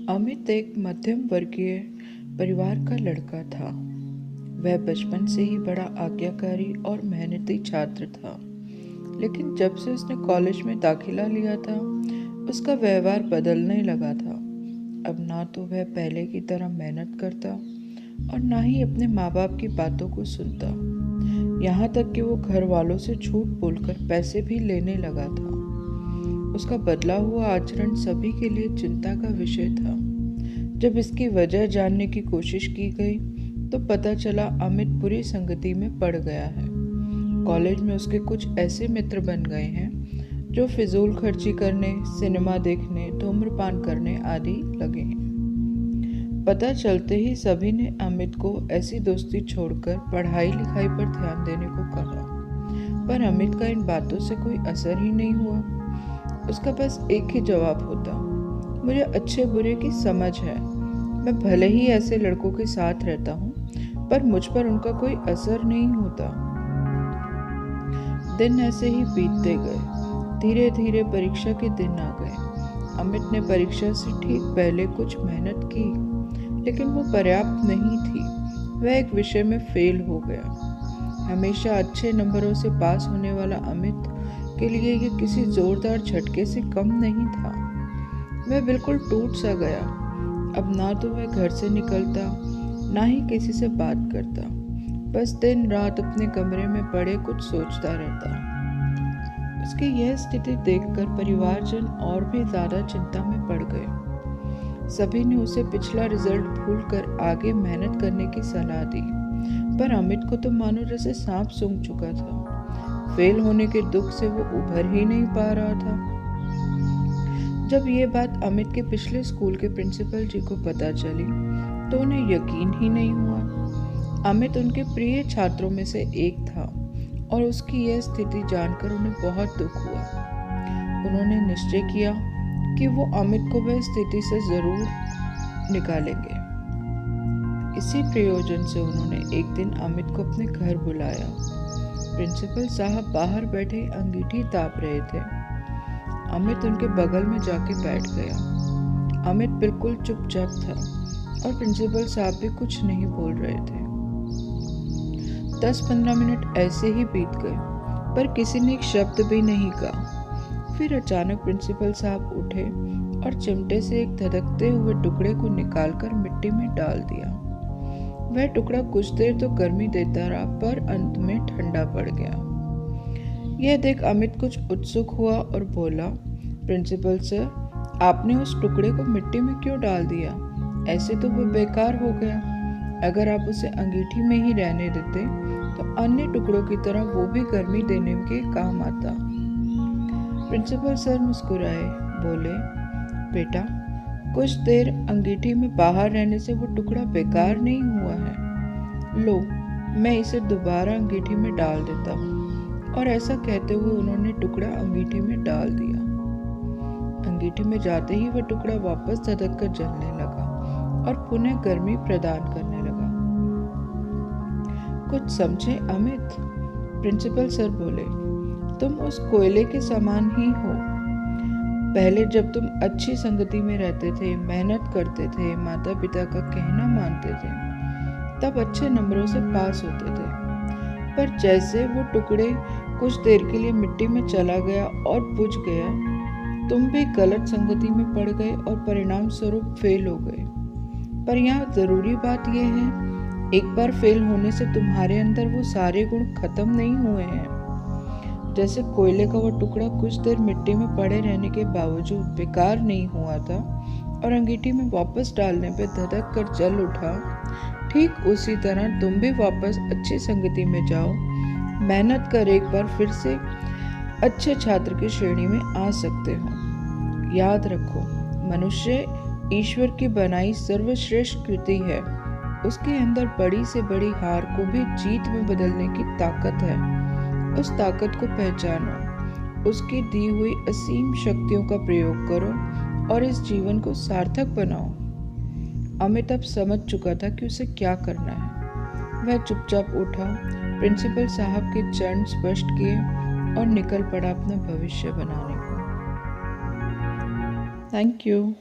अमित एक मध्यम वर्गीय परिवार का लड़का था। वह बचपन से ही बड़ा आज्ञाकारी और मेहनती छात्र था, लेकिन जब से उसने कॉलेज में दाखिला लिया था, उसका व्यवहार बदलने लगा था। अब ना तो वह पहले की तरह मेहनत करता और ना ही अपने माँ बाप की बातों को सुनता। यहाँ तक कि वो घर वालों से झूठ बोलकर पैसे भी लेने लगा था। उसका बदला हुआ आचरण सभी के लिए चिंता का विषय था। जब इसकी वजह जानने की कोशिश की गई तो पता चला अमित बुरी संगति में पड़ गया है। कॉलेज में उसके कुछ ऐसे मित्र बन गए हैं जो फिजूल खर्ची करने, सिनेमा देखने, धूम्रपान करने आदि लगे हैं। पता चलते ही सभी ने अमित को ऐसी दोस्ती छोड़कर पढ़ाई लिखाई पर ध्यान देने को कहा, पर अमित का इन बातों से कोई असर ही नहीं हुआ। उसका बस एक ही जवाब होता, मुझे अच्छे बुरे की समझ है। मैं भले ही ऐसे लड़कों के साथ रहता हूँ, पर मुझ पर उनका कोई असर नहीं होता। दिन ऐसे ही बीतते गए। धीरे धीरे परीक्षा के दिन आ गए। अमित ने परीक्षा से ठीक पहले कुछ मेहनत की, लेकिन वो पर्याप्त नहीं थी। वह एक विषय में फेल हो गया। हमेशा अच्छे नंबरों से पास होने वाला अमित के लिए ये किसी जोरदार झटके से कम नहीं था। वह बिल्कुल टूट सा गया। अब ना तो वह घर से निकलता, ना ही किसी से बात करता। बस दिन रात अपने कमरे में पड़े कुछ सोचता रहता। उसकी यह स्थिति देखकर परिवारजन और भी ज्यादा चिंता में पड़ गए। सभी ने उसे पिछला रिजल्ट भूलकर आगे मेहनत करने की सलाह दी, पर अमित को तो मानो जैसे सांप सूंघ चुका था। फेल होने के दुख से वो उभर ही नहीं पा रहा था। जब ये बात अमित के पिछले स्कूल के प्रिंसिपल जी को पता चली तो उन्हें यकीन ही नहीं हुआ। अमित उनके प्रिय छात्रों में से एक था और उसकी यह स्थिति जानकर उन्हें बहुत दुख हुआ। उन्होंने निश्चय किया कि वो अमित को वह स्थिति से जरूर निकालेंगे। इसी प्रयोजन से उन्होंने एक दिन अमित को अपने घर बुलाया। प्रिंसिपल साहब बाहर बैठे अंगीठी ताप रहे थे। अमित उनके बगल में जाके बैठ गया। अमित बिल्कुल चुपचाप था और प्रिंसिपल साहब भी कुछ नहीं बोल रहे थे। 10-15 मिनट ऐसे ही बीत गए, पर किसी ने एक शब्द भी नहीं कहा। फिर अचानक प्रिंसिपल साहब उठे और चिमटे से एक धधकते हुए टुकड़े को निकालकर मिट्टी में डाल दिया। वह टुकड़ा कुछ देर तो गर्मी देता रहा, पर अंत में ठंडा पड़ गया। यह देख अमित कुछ उत्सुक हुआ और बोला, प्रिंसिपल सर, आपने उस टुकड़े को मिट्टी में क्यों डाल दिया? ऐसे तो वो बेकार हो गया। अगर आप उसे अंगीठी में ही रहने देते तो अन्य टुकड़ों की तरह वो भी गर्मी देने के काम आता। प्रिंसिपल सर मुस्कुराए, बोले, बेटा, कुछ देर अंगीठी में बाहर रहने से वो टुकड़ा बेकार नहीं हुआ है। लो, मैं इसे दोबारा अंगीठी में डाल देता हूँ। और ऐसा कहते हुए उन्होंने टुकड़ा अंगीठी में डाल दिया। अंगीठी में जाते ही वह टुकड़ा वापस धधक कर जलने लगा और पुनः गर्मी प्रदान करने लगा। कुछ समझे अमित? प्रिंसिपल सर बोले, तुम उस कोयले के समान ही हो। पहले जब तुम अच्छी संगति में रहते थे, मेहनत करते थे, माता पिता का कहना मानते थे, तब अच्छे नंबरों से पास होते थे। पर जैसे वो टुकड़े कुछ देर के लिए मिट्टी में चला गया और बुझ गया, तुम भी गलत संगति में पड़ गए और परिणाम स्वरूप फेल हो गए। पर यहाँ जरूरी बात यह है, एक बार फेल होने से तुम्हारे अंदर वो सारे गुण खत्म नहीं हुए हैं। जैसे कोयले का वो टुकड़ा कुछ देर मिट्टी में पड़े रहने के बावजूद बेकार नहीं हुआ था और अंगीठी में वापस डालने पे धधक कर जल उठा, ठीक उसी तरह तुम भी वापस अच्छी संगति में जाओ, मेहनत कर एक बार फिर से अच्छे छात्र की श्रेणी में आ सकते हो। याद रखो, मनुष्य ईश्वर की बनाई सर्वश्रेष्ठ कृति है। उसके अंदर बड़ी से बड़ी हार को भी जीत में बदलने की ताकत है। उस ताकत को पहचानो, उसकी दी हुई असीम शक्तियों का प्रयोग करो और इस जीवन को सार्थक बनाओ। अमित अब समझ चुका था कि उसे क्या करना है। वह चुपचाप उठा, प्रिंसिपल साहब के चरण स्पर्श किए और निकल पड़ा अपना भविष्य बनाने को। Thank you.